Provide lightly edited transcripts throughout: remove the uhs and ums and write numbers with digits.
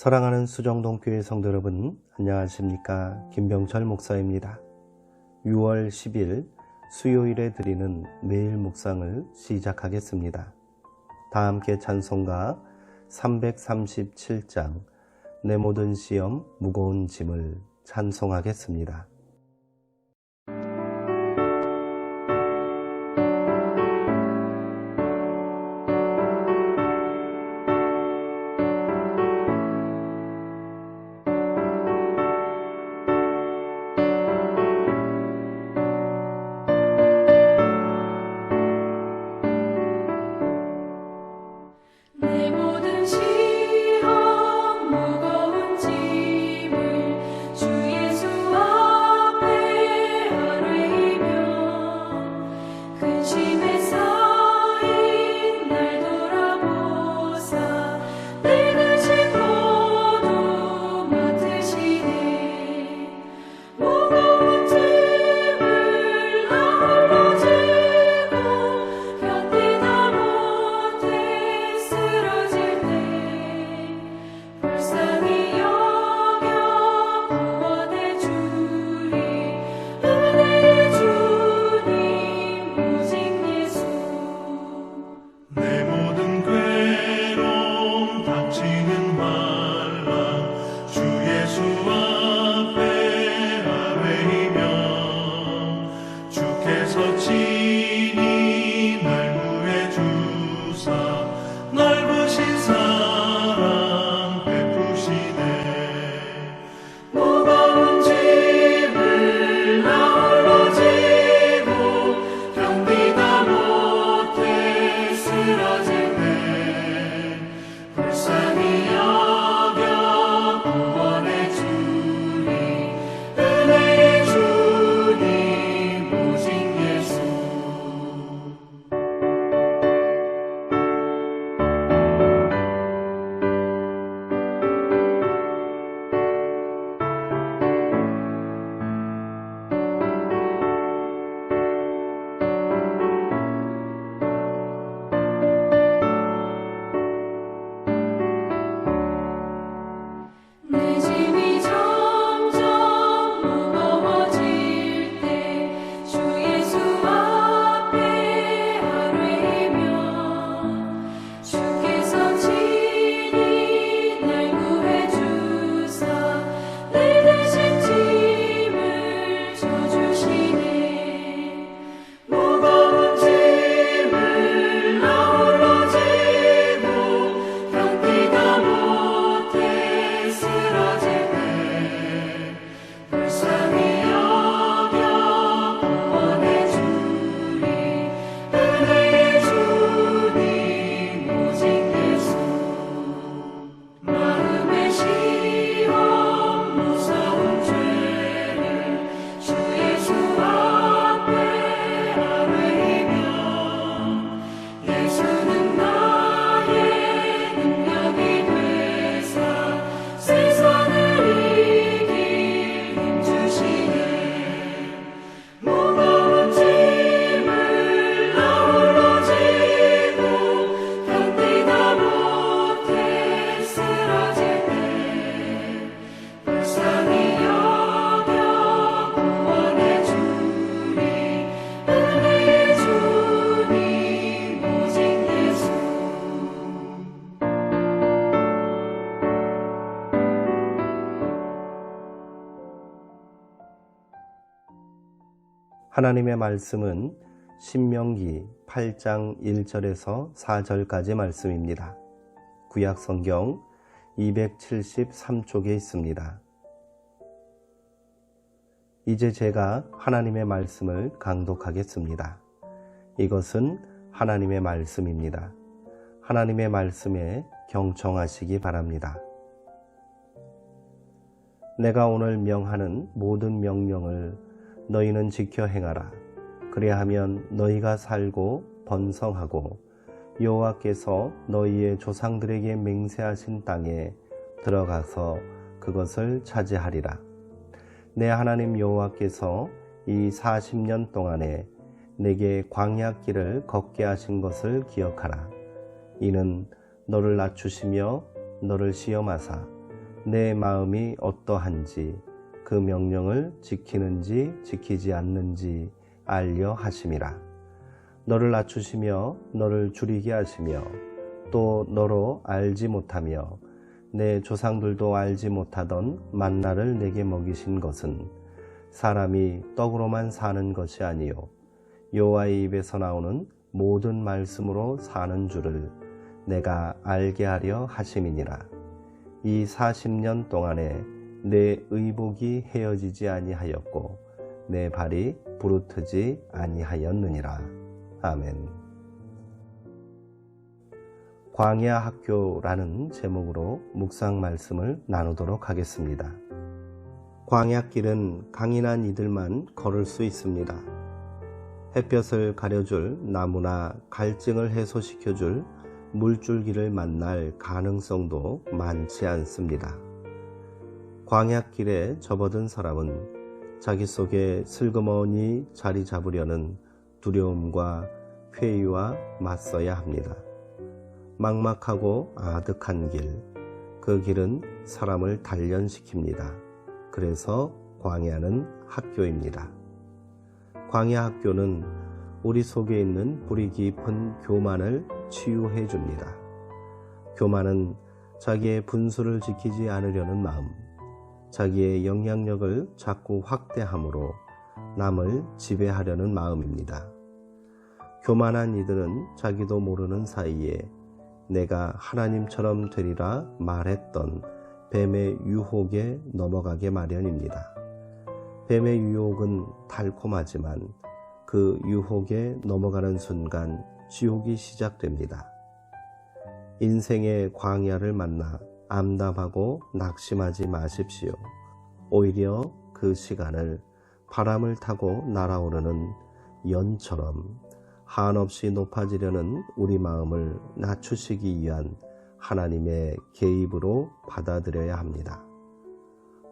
사랑하는 수정동교회 성도 여러분, 안녕하십니까? 김병철 목사입니다. 6월 10일 수요일에 드리는 매일 묵상을 시작하겠습니다. 다 함께 찬송가 337장 내 모든 시험 무거운 짐을 찬송하겠습니다. 내 모든 시험 무거운 짐을 주 예수 앞에 아뢰이며 근심에 쌓인 날 돌아보사 내 근심 모두 맡으시네. 무거운 짐을 나 홀로 지고 견디다 못해 쓰러질 때 불쌍히 여겨 구원해 주리. 은혜의 주님 오직 예수. 내 모든 괴로움 닥치는 환난 주 예수 앞에 아뢰이며 주께서 친히 날 구해 주사 넓으신 사랑 베푸시네. 무거운 짐을 나 홀로 지고 견디다 못해 쓰러질 때 불쌍히 여겨 구원해 주리. 은혜의 주님 오직 예수. 내 짐이 점점 무거워질 때 주 예수 앞에 아뢰이며 주께서 친히 날 구해 주사 내 대신 짐을 져주시네. 무거운 짐을 나 홀로 지고 견디다 못해 쓰러질 때 불쌍히 여겨 구원해 주리. 은혜의 주님 오직 예수. 마음의 시험 무서운 죄를 주 예수 앞에 아뢰이며 예수는 나의 능력이 되사 세상을 이길 힘 주시네. 무거운 짐을 나 홀로 지고 견디다 못해 쓰러질 때 불쌍히 여겨 구원해 주리. 은혜의 주님 오직 예수. 하나님의 말씀은 신명기 8장 1절에서 4절까지 말씀입니다. 구약 성경 273쪽에 있습니다. 이제 제가 하나님의 말씀을 강독하겠습니다. 이것은 하나님의 말씀입니다. 하나님의 말씀에 경청하시기 바랍니다. 내가 오늘 명하는 모든 명령을 너희는 지켜 행하라. 그리하면 너희가 살고 번성하고 여호와께서 너희의 조상들에게 맹세하신 땅에 들어가서 그것을 차지하리라. 내 하나님 여호와께서 이 40년 동안에 내게 광야길을 걷게 하신 것을 기억하라. 이는 너를 낮추시며 너를 시험하사 내 마음이 어떠한지 그 명령을 지키는지 지키지 않는지 알려 하심이라. 너를 낮추시며 너를 줄이게 하시며 또 너로 알지 못하며 내 조상들도 알지 못하던 만나를 내게 먹이신 것은 사람이 떡으로만 사는 것이 아니요 여호와의 입에서 나오는 모든 말씀으로 사는 줄을 내가 알게 하려 하심이니라. 이 40년 동안에 내 의복이 헤어지지 아니하였고 내 발이 부르트지 아니하였느니라. 아멘. 광야 학교라는 제목으로 묵상 말씀을 나누도록 하겠습니다. 광야길은 강인한 이들만 걸을 수 있습니다. 햇볕을 가려줄 나무나 갈증을 해소시켜줄 물줄기를 만날 가능성도 많지 않습니다. 광야길에 접어든 사람은 자기 속에 슬그머니 자리 잡으려는 두려움과 회의와 맞서야 합니다. 막막하고 아득한 길, 그 길은 사람을 단련시킵니다. 그래서 광야는 학교입니다. 광야 학교는 우리 속에 있는 뿌리 깊은 교만을 치유해 줍니다. 교만은 자기의 분수를 지키지 않으려는 마음, 자기의 영향력을 자꾸 확대함으로 남을 지배하려는 마음입니다. 교만한 이들은 자기도 모르는 사이에 내가 하나님처럼 되리라 말했던 뱀의 유혹에 넘어가게 마련입니다. 뱀의 유혹은 달콤하지만 그 유혹에 넘어가는 순간 지옥이 시작됩니다. 인생의 광야를 만나 암담하고 낙심하지 마십시오. 오히려 그 시간을 바람을 타고 날아오르는 연처럼 한없이 높아지려는 우리 마음을 낮추시기 위한 하나님의 개입으로 받아들여야 합니다.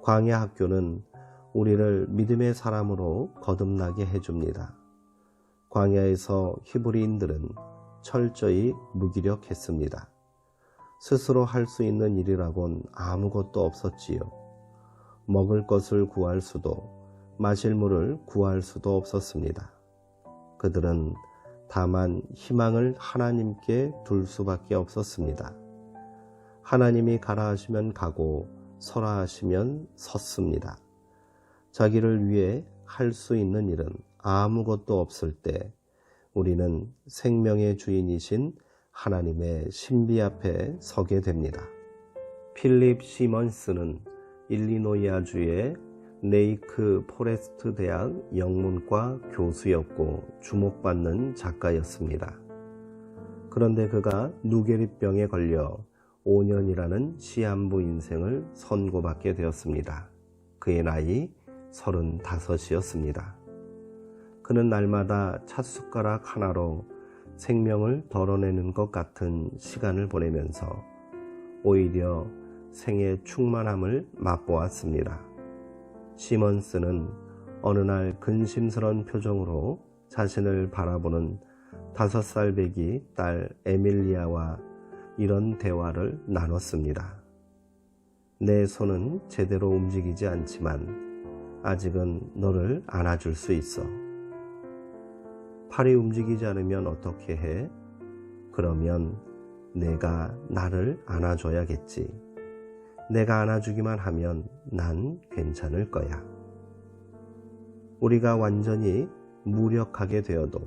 광야 학교는 우리를 믿음의 사람으로 거듭나게 해줍니다. 광야에서 히브리인들은 철저히 무기력했습니다. 스스로 할 수 있는 일이라곤 아무것도 없었지요. 먹을 것을 구할 수도 마실 물을 구할 수도 없었습니다. 그들은 다만 희망을 하나님께 둘 수밖에 없었습니다. 하나님이 가라 하시면 가고 서라 하시면 섰습니다. 자기를 위해 할 수 있는 일은 아무것도 없을 때 우리는 생명의 주인이신 하나님의 신비 앞에 서게 됩니다. 필립 시먼스는 일리노이아주의 네이크 포레스트 대학 영문과 교수였고 주목받는 작가였습니다. 그런데 그가 누게리병에 걸려 5년이라는 시한부 인생을 선고받게 되었습니다. 그의 나이 35이었습니다. 그는 날마다 찻숟가락 하나로 생명을 덜어내는 것 같은 시간을 보내면서 오히려 생의 충만함을 맛보았습니다. 시먼스는 어느 날 근심스러운 표정으로 자신을 바라보는 5살 배기 딸 에밀리아와 이런 대화를 나눴습니다. 내 손은 제대로 움직이지 않지만 아직은 너를 안아줄 수 있어. 팔이 움직이지 않으면 어떻게 해? 그러면 내가 나를 안아줘야겠지. 내가 안아주기만 하면 난 괜찮을 거야. 우리가 완전히 무력하게 되어도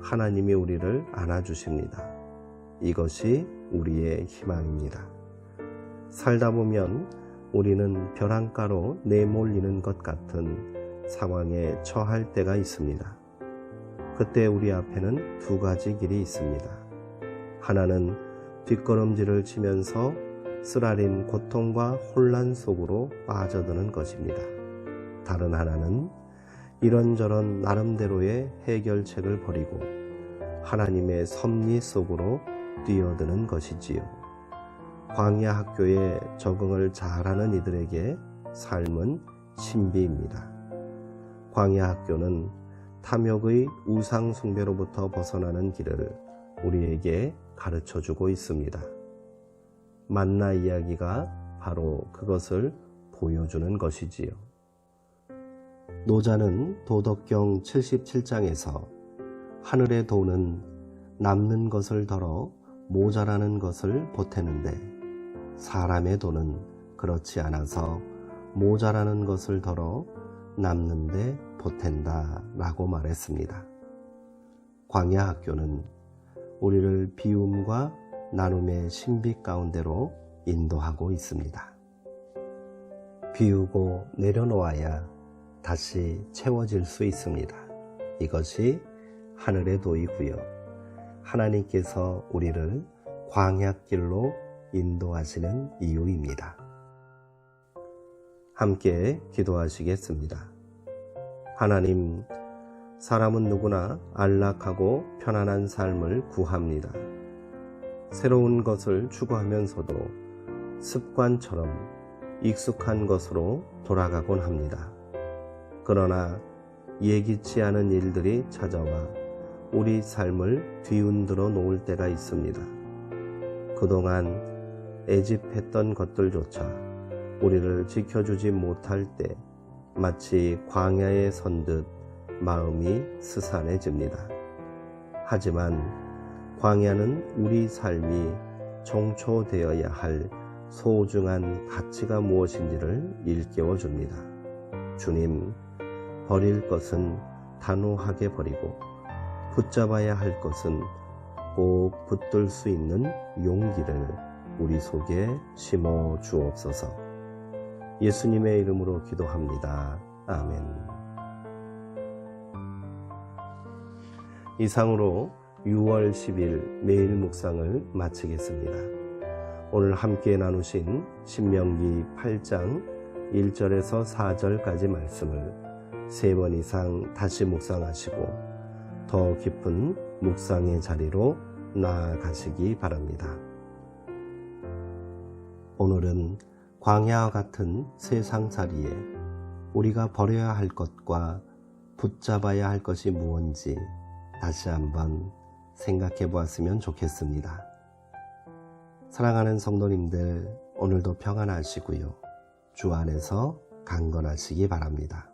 하나님이 우리를 안아주십니다. 이것이 우리의 희망입니다. 살다 보면 우리는 벼랑가로 내몰리는 것 같은 상황에 처할 때가 있습니다. 그때 우리 앞에는 2가지 길이 있습니다. 하나는 뒷걸음질을 치면서 쓰라린 고통과 혼란 속으로 빠져드는 것입니다. 다른 하나는 이런저런 나름대로의 해결책을 버리고 하나님의 섭리 속으로 뛰어드는 것이지요. 광야 학교에 적응을 잘하는 이들에게 삶은 신비입니다. 광야 학교는 탐욕의 우상 숭배로부터 벗어나는 길을 우리에게 가르쳐주고 있습니다. 만나 이야기가 바로 그것을 보여주는 것이지요. 노자는 도덕경 77장에서 하늘의 도는 남는 것을 덜어 모자라는 것을 보태는데 사람의 도는 그렇지 않아서 모자라는 것을 덜어 남는데 보탠다 라고 말했습니다. 광야학교는 우리를 비움과 나눔의 신비 가운데로 인도하고 있습니다. 비우고 내려놓아야 다시 채워질 수 있습니다. 이것이 하늘의 도이고요. 하나님께서 우리를 광야길로 인도하시는 이유입니다. 함께 기도하시겠습니다. 하나님, 사람은 누구나 안락하고 편안한 삶을 구합니다. 새로운 것을 추구하면서도 습관처럼 익숙한 것으로 돌아가곤 합니다. 그러나 예기치 않은 일들이 찾아와 우리 삶을 뒤흔들어 놓을 때가 있습니다. 그동안 애집했던 것들조차 우리를 지켜주지 못할 때 마치 광야에 선 듯 마음이 스산해집니다. 하지만 광야는 우리 삶이 종초되어야 할 소중한 가치가 무엇인지를 일깨워 줍니다. 주님, 버릴 것은 단호하게 버리고 붙잡아야 할 것은 꼭 붙들 수 있는 용기를 우리 속에 심어 주옵소서. 예수님의 이름으로 기도합니다. 아멘. 이상으로 6월 10일 매일 묵상을 마치겠습니다. 오늘 함께 나누신 신명기 8장 1절에서 4절까지 말씀을 3번 이상 다시 묵상하시고 더 깊은 묵상의 자리로 나아가시기 바랍니다. 오늘은 광야와 같은 세상살이에 우리가 버려야 할 것과 붙잡아야 할 것이 무엇인지 다시 한번 생각해 보았으면 좋겠습니다. 사랑하는 성도님들, 오늘도 평안하시고요. 주 안에서 강건하시기 바랍니다.